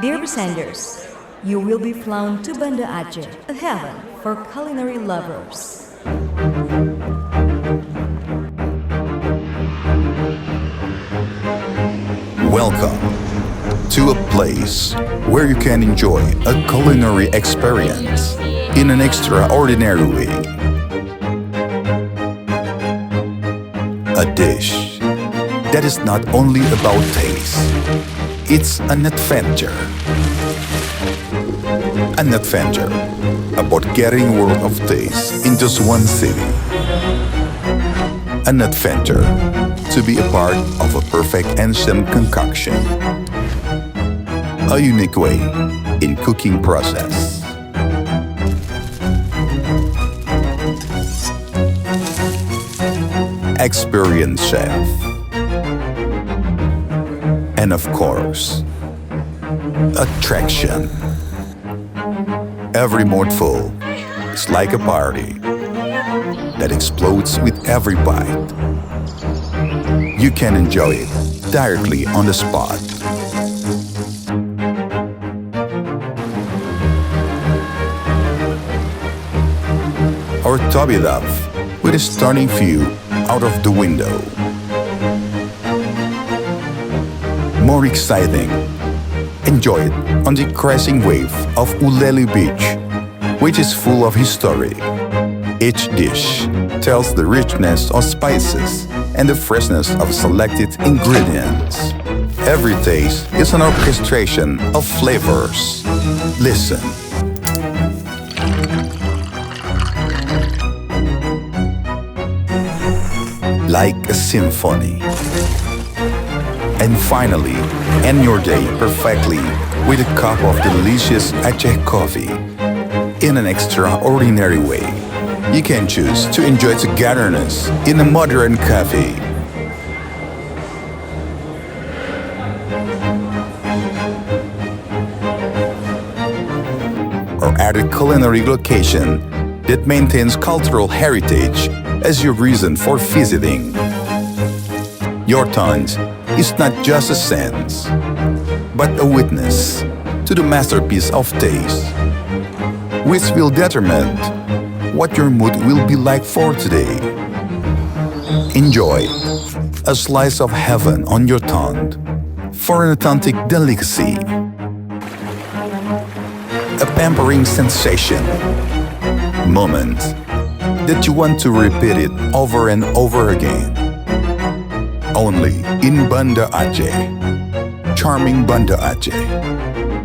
Dear passengers, you will be flown to Banda Aceh, a heaven for culinary lovers. Welcome to a place where you can enjoy a culinary experience in an extraordinary way. A dish that is not only about taste, it's an adventure. An adventure about getting a world of taste in just one city. An adventure to be a part of a perfect ancient concoction. A unique way in cooking process. Experienced chef. And of course, attraction. Every mouthful is like a party that explodes with every bite. You can enjoy it directly on the spot. Or top it up with a stunning view out of the window. More exciting, enjoy it on the crashing wave of Ulele Beach, which is full of history. Each dish tells the richness of spices and the freshness of selected ingredients. Every taste is an orchestration of flavors. Listen. Like a symphony. And finally, end your day perfectly with a cup of delicious Aceh coffee. In an extraordinary way, you can choose to enjoy togetherness in a modern cafe. Or at a culinary location that maintains cultural heritage as your reason for visiting. Your tongue is not just a sense, but a witness to the masterpiece of taste, which will determine what your mood will be like for today. Enjoy a slice of heaven on your tongue for an authentic delicacy. A pampering sensation, moment that you want to repeat it over and over again. Only in Banda Aceh. Charming Banda Aceh.